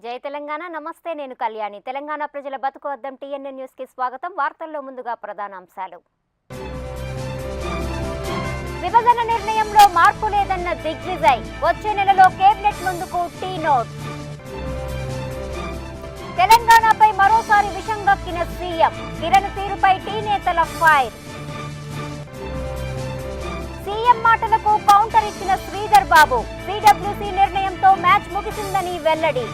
జై తెలంగాణ నమస్తే నేను కళ్యాణి తెలంగాణ ప్రజల బతుకు అద్దం టీఎన్ఎన్ న్యూస్ కి స్వాగతం వార్తల్లో ముందుగా ప్రధానాంశాలు విభజన నిర్ణయంలో మార్పు లేదన్న దిగ్విజయ్ వచ్చే నెలలో కేబినెట్ ముందుకు టీ నోట్ తెలంగాణపై మరోసారి విషం గక్కిన సీఎం కిరణ్ తీరుపై టీ నేతల ఫైర్ సీఎం మాటలకు కౌంటర్ ఇచ్చిన శ్రీధర్ బాబు సిడబ్ల్యూసీ నిర్ణయంతో మ్యాచ్ ముగిసిందని వెల్లడి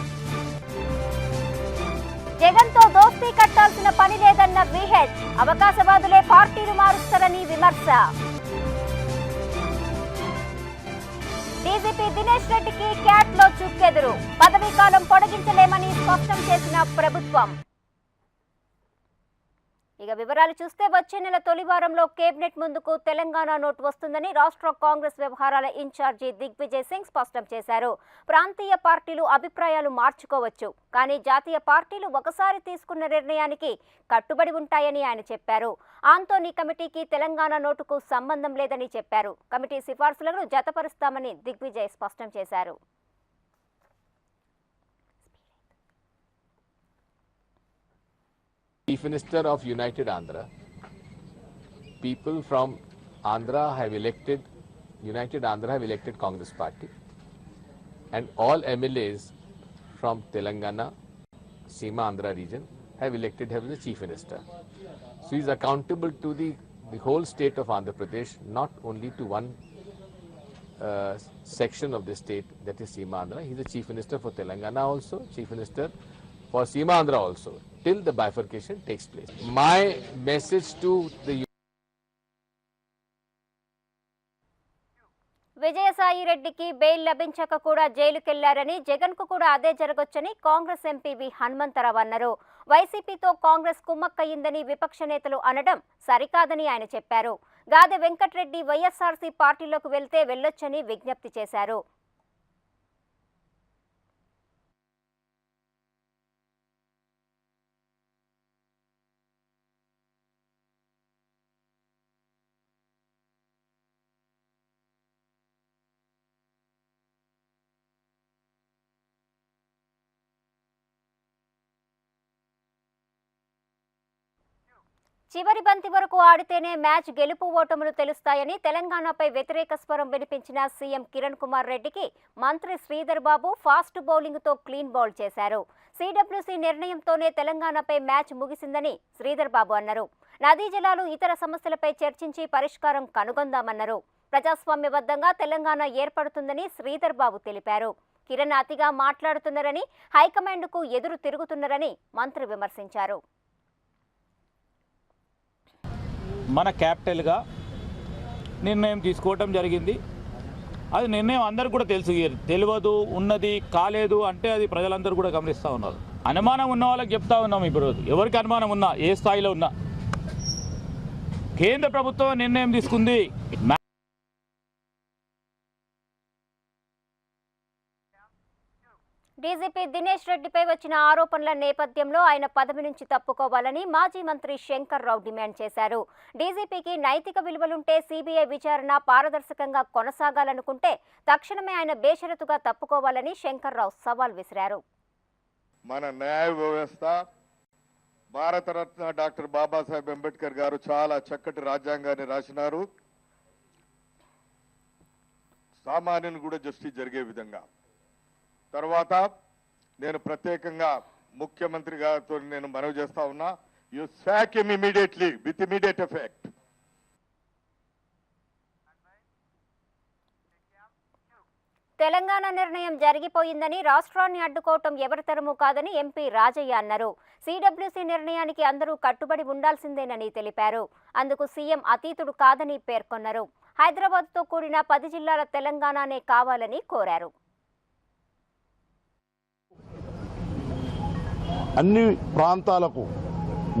జగన్ తో దోస్తీ కట్టాల్సిన పని లేదన్న విహెచ్ అవకాశవాదులే పార్టీలు మారుస్తారని విమర్శ డీజీపీ దినేష్ రెడ్డికి క్యాట్ లో చుక్కెదురు పదవీ కాలం పొడిగించలేమని స్పష్టం చేసిన ప్రభుత్వం ఇక వివరాలు చూస్తే వచ్చే నెల తొలి వారంలో కేబినెట్ ముందుకు తెలంగాణ నోట్ వస్తుందని రాష్ట్ర కాంగ్రెస్ వ్యవహారాల ఇన్ఛార్జి దిగ్విజయ్ సింగ్ స్పష్టం చేశారు. ప్రాంతీయ పార్టీలు అభిప్రాయాలు మార్చుకోవచ్చు, కానీ జాతీయ పార్టీలు ఒకసారి తీసుకున్న నిర్ణయానికి కట్టుబడి ఉంటాయని ఆయన చెప్పారు. ఆంటోనీ కమిటీకి తెలంగాణ నోటుకు సంబంధం లేదని చెప్పారు. కమిటీ సిఫార్సులను జతపరుస్తామని దిగ్విజయ్ స్పష్టం చేశారు. Chief Minister of United Andhra, people from Andhra have elected, United Andhra have elected Congress Party, and all MLAs from Telangana, Seema Andhra region have elected him as the Chief Minister. So he is accountable to the whole state of Andhra Pradesh, not only to one section of the state, that is Seema Andhra. He is the Chief Minister for Telangana also, Chief Minister for Seema Andhra also, till the bifurcation takes place. My message to the Vijayasai రెడ్డికి bail లభించక కూడా జైలుకెళ్లారని జగన్ కు కూడా అదే జరగొచ్చని Congress MP వి హనుమంతరావు అన్నారు. వైసీపీతో కాంగ్రెస్ కుమ్మక్కయిందని విపక్ష నేతలు అనడం సరికాదని ఆయన చెప్పారు. గాదె వెంకటరెడ్డి వైఎస్ఆర్సీ పార్టీలోకి వెళ్తే వెళ్లొచ్చని విజ్ఞప్తి చేశారు. చివరి బంతి వరకు ఆడితేనే మ్యాచ్ గెలుపు ఓటములు తెలుస్తాయని తెలంగాణపై వ్యతిరేక స్వరం వినిపించిన సీఎం కిరణ్ కుమార్ రెడ్డికి మంత్రి శ్రీధర్ బాబు ఫాస్ట్ బౌలింగ్ తో క్లీన్ బౌల్ చేశారు. సిడబ్ల్యూసీ నిర్ణయంతోనే తెలంగాణపై మ్యాచ్ ముగిసిందని శ్రీధర్ బాబు అన్నారు. నదీ జలాలు ఇతర సమస్యలపై చర్చించి పరిష్కారం కనుగొందామన్నారు. ప్రజాస్వామ్యబద్ధంగా తెలంగాణ ఏర్పడుతుందని శ్రీధర్ బాబు తెలిపారు. కిరణ్ అతిగా మాట్లాడుతున్నారని హైకమాండ్కు ఎదురు తిరుగుతున్నారని మంత్రి విమర్శించారు. మన క్యాపిటల్గా నిర్ణయం తీసుకోవటం జరిగింది. అది నిర్ణయం అందరికీ కూడా తెలియదు, ఉన్నది కాలేదు అంటే అది ప్రజలందరూ కూడా గమనిస్తూ ఉన్నారు. అనుమానం ఉన్న వాళ్ళకి చెప్తా ఉన్నాం. ఇప్పుడు ఎవరికి అనుమానం ఉన్నా, ఏ స్థాయిలో ఉన్నా, కేంద్ర ప్రభుత్వం నిర్ణయం తీసుకుంది. డీజీపీ దినేష్ రెడ్డిపై వచ్చిన ఆరోపణల నేపథ్యంలో ఆయన పదవి నుంచి తప్పుకోవాలని మాజీ మంత్రి శంకర్ రావు డిమాండ్ చేశారు. డీజీపీకి నైతిక విలువలుంటే సిబిఐ విచారణ పారదర్శకంగా కొనసాగాలనుకుంటే తక్షణమే ఆయన బేషరతుగా తప్పుకోవాలని శంకర్ రావు సవాల్ విసిరారు. మన న్యాయ వ్యవస్థ, భారతరత్న డాక్టర్ బాబాసాహెబ్ అంబేద్కర్ గారు చాలా చక్కటి రాజ్యాంగాన్ని రాసినారు. సామాన్యుని కూడా జస్టిస్ జరిగే విధంగా. తర్వాత నేను ప్రత్యేకంగా ముఖ్యమంత్రి గారితో నేను మనవి చేస్తా ఉన్నా, you sack him immediately with immediate effect. Telangana నిర్ణయం జరిగిపోయిందని రాష్ట్రాన్ని అడ్డుకోవటం ఎవరితరమూ కాదని ఎంపీ రాజయ్య అన్నారు. సిడబ్ల్యూసీ నిర్ణయానికి అందరూ కట్టుబడి ఉండాల్సిందేనని తెలిపారు. అందుకు సీఎం అతీతుడు కాదని పేర్కొన్నారు. హైదరాబాద్తో కూడిన 10 జిల్లాల తెలంగాణనే కావాలని కోరారు. అన్ని ప్రాంతాలకు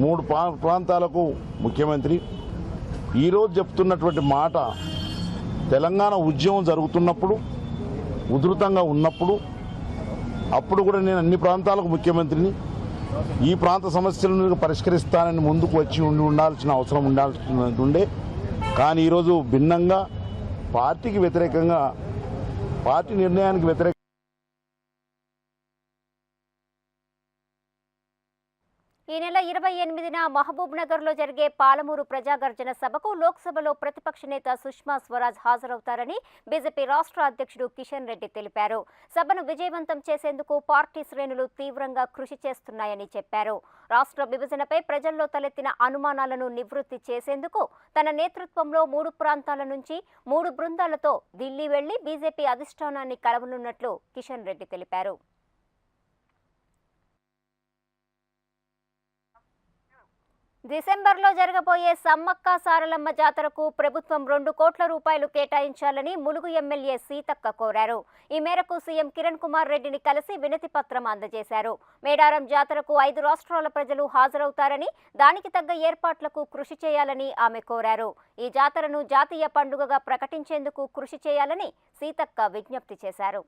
3 ప్రాంతాలకు ముఖ్యమంత్రి ఈరోజు చెప్తున్నటువంటి మాట, తెలంగాణ ఉద్యమం జరుగుతున్నప్పుడు, ఉధృతంగా ఉన్నప్పుడు, అప్పుడు కూడా నేను అన్ని ప్రాంతాలకు ముఖ్యమంత్రిని, ఈ ప్రాంత సమస్యలను పరిష్కరిస్తానని ముందుకు వచ్చి ఉండాల్సిన అవసరం ఉండే. కానీ ఈరోజు భిన్నంగా పార్టీకి వ్యతిరేకంగా, పార్టీ నిర్ణయానికి వ్యతిరేకంగా ఈ నెల 28న మహబూబ్ నగర్లో జరిగే పాలమూరు ప్రజాగర్జన సభకు లోక్సభలో ప్రతిపక్ష నేత సుష్మా స్వరాజ్ హాజరవుతారని బీజేపీ రాష్ట్ర అధ్యక్షుడు కిషన్ రెడ్డి తెలిపారు. సభను విజయవంతం చేసేందుకు పార్టీ శ్రేణులు తీవ్రంగా కృషి చేస్తున్నాయని చెప్పారు. రాష్ట్ర విభజనపై ప్రజల్లో తలెత్తిన అనుమానాలను నివృత్తి చేసేందుకు తన నేతృత్వంలో 3 ప్రాంతాల నుంచి 3 బృందాలతో ఢిల్లీ వెళ్లి బీజేపీ అధిష్టానాన్ని కలవనున్నట్లు కిషన్ రెడ్డి తెలిపారు. డిసెంబర్లో జరగబోయే సమ్మక్క సారలమ్మ జాతరకు ప్రభుత్వం 2 కోట్ల రూపాయలు కేటాయించాలని ములుగు ఎమ్మెల్యే సీతక్క కోరారు. ఈ మేరకు సీఎం కిరణ్ కుమార్ రెడ్డిని కలిసి వినతి పత్రం అందజేశారు. మేడారం జాతరకు 5 రాష్ట్రాల ప్రజలు హాజరవుతారని, దానికి తగ్గ ఏర్పాట్లకు కృషి చేయాలని ఆమె కోరారు. ఈ జాతరను జాతీయ పండుగగా ప్రకటించేందుకు కృషి చేయాలని సీతక్క విజ్ఞప్తి చేశారు.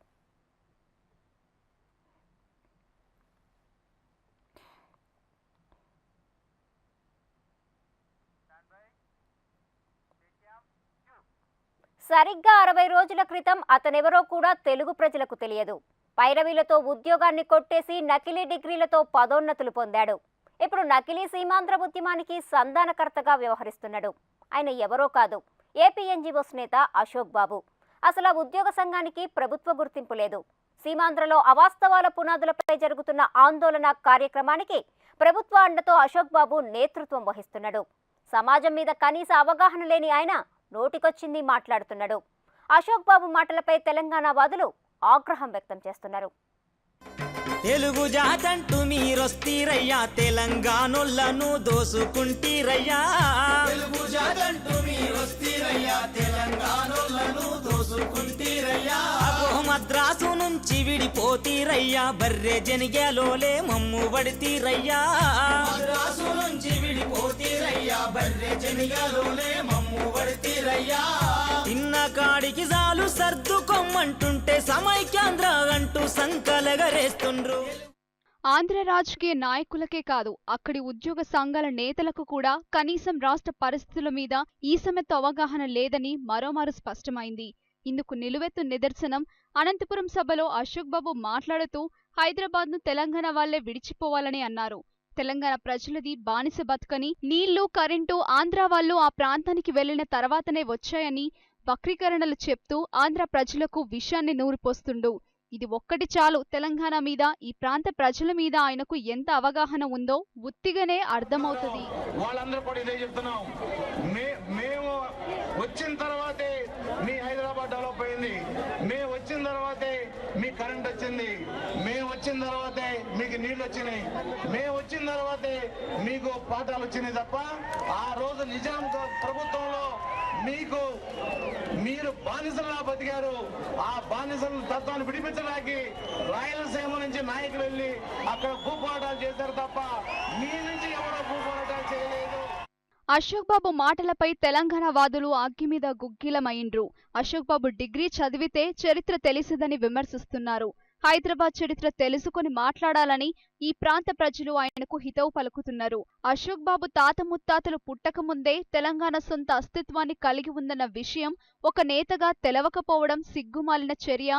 సరిగ్గా 60 రోజుల క్రితం అతనెవరో కూడా తెలుగు ప్రజలకు తెలియదు. పైరవీలతో ఉద్యోగాన్ని కొట్టేసి నకిలీ డిగ్రీలతో పదోన్నతులు పొందాడు. ఇప్పుడు నకిలీ సీమాంధ్ర ఉద్యమానికి సంధానకర్తగా వ్యవహరిస్తున్నాడు. ఆయన ఎవరో కాదు, ఏపీ ఎన్జీఓస్ నేత అశోక్ బాబు. అసలు ఉద్యోగ సంఘానికి ప్రభుత్వ గుర్తింపు లేదు. సీమాంధ్రలో అవాస్తవాల పునాదులపై జరుగుతున్న ఆందోళన కార్యక్రమానికి ప్రభుత్వ అండతో అశోక్ బాబు నేతృత్వం వహిస్తున్నాడు. సమాజం మీద కనీస అవగాహన లేని ఆయన నోటికొచ్చింది మాట్లాడుతున్నాడు. అశోక్ బాబు మాటలపై తెలంగాణ వాదులు ఆగ్రహం వ్యక్తం చేస్తున్నారు. తెలుగు జాతంటూ మీరొస్తీరయ్యా, తెలంగాణోళ్ళను దోసుకుంటీరయ్యా. తెలుగు జాతంటూ మీరొస్తీరయ్యా, తెలంగాణోళ్ళను దోసుకుంటీరయ్యా. అగో మద్రాసు నుంచి విడిపోతీరయ్యా, బర్రె జనిగలోలే మమ్ము వడితీరయ్యా. మద్రాసు నుంచి విడిపోతీరయ్యా, బర్రె జనిగలోలే మమ్ము వడితీరయ్యా. తిన్న కాడికి జాలు సర్దుకొమ్మంటుంటే సమైక్యాంధ్ర అంటూ సంకలగరేస్తుండ్రు. ఆంధ్ర రాజకీయ నాయకులకే కాదు, అక్కడి ఉద్యోగ సంఘాల నేతలకు కూడా కనీసం రాష్ట్ర పరిస్థితుల మీద ఈ సమేత అవగాహన లేదని మరోమారు స్పష్టమైంది. ఇందుకు నిలువెత్తు నిదర్శనం అనంతపురం సభలో అశోక్ బాబు మాట్లాడుతూ హైదరాబాద్ను తెలంగాణ వాళ్లే విడిచిపోవాలని అన్నారు. తెలంగాణ ప్రజలది బానిస బతుకని, నీళ్లు కరెంటు ఆంధ్ర వాళ్ళు ఆ ప్రాంతానికి వెళ్లిన తర్వాతనే వచ్చాయని వక్రీకరణలు చెప్తూ ఆంధ్ర ప్రజలకు విషయాన్ని నూరిపోస్తుండు. ఇది ఒక్కటి చాలు తెలంగాణ మీద, ఈ ప్రాంత ప్రజల మీద ఆయనకు ఎంత అవగాహన ఉందో ఉత్తిగానే అర్థమవుతుంది. వాళ్ళందరూ కూడా ఇదే చెప్తున్నాం, మేము వచ్చిన తర్వాతే మీ హైదరాబాద్ డెవలప్ అయింది, మేము వచ్చిన తర్వాతే మీ కరెంట్ వచ్చింది, మేము వచ్చిన తర్వాతే మీకు నీళ్ళు వచ్చినాయి, మేము వచ్చిన తర్వాతే మీకు పాఠాలు వచ్చినాయి తప్ప ఆ రోజు నిజాం ప్రభుత్వంలో మీరు బానిసలా బతికారు. ఆ బానిసల తత్వాన్ని విడిపించడానికి రాయలసీమ నుంచి నాయకులు వెళ్ళి అక్కడ భూపోరాటాలు చేశారు తప్ప మీ నుంచి ఎవరో భూపోరాటాలు చేయలేదు. అశోక్ బాబు మాటలపై తెలంగాణ వాదులు అగ్గి మీద గుగ్గిలమైండ్రు. అశోక్ బాబు డిగ్రీ చదివితే చరిత్ర తెలిసిదని విమర్శిస్తున్నారు. హైదరాబాద్ చరిత్ర తెలుసుకుని మాట్లాడాలని ఈ ప్రాంత ప్రజలు ఆయనకు హితవు పలుకుతున్నారు. అశోక్ బాబు తాత ముత్తాతలు పుట్టకముందే తెలంగాణ సొంత అస్తిత్వాన్ని కలిగి ఉందన్న విషయం ఒక నేతగా తెలవకపోవడం సిగ్గుమాలిన చర్య.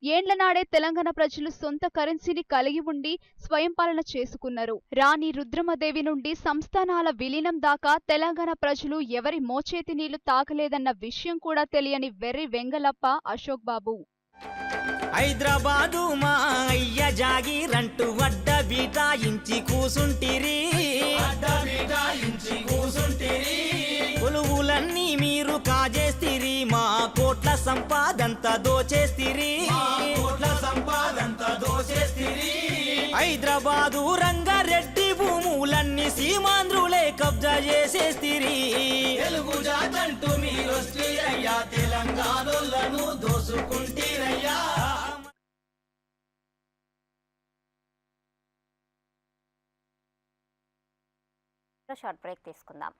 ఏండ్ల నాడే తెలంగాణ ప్రజలు సొంత కరెన్సీని కలిగి ఉండి స్వయం పాలన చేసుకున్నారు. రాణి రుద్రమదేవి నుండి సంస్థానాల విలీనం దాకా తెలంగాణ ప్రజలు ఎవరి మోచేతి నీళ్లు తాకలేదన్న విషయం కూడా తెలియని వెర్రి వెంగలప్ప అశోక్ బాబు. హైదరాబాదు మా అయ్య జాగిరంటూ అడ్డ బీటాయించి కూసుంటిరి, కొలువులన్నీ మీరు కాజేస్తిరి, మా కోట్ల సంపాదంతా దోచేస్తిరి. హైదరాబాదు రంగారెడ్డి భూములన్నీ సీమాంధ్రులే కబ్జా చేసేస్తిరి. తెలుగు జాతంటూ మీరొస్తీరయ్యా, తెలంగాణోళ్ళను దోసుకుంటీరయ్యా. షార్ట్ బ్రేక్ తీసుకుందాం.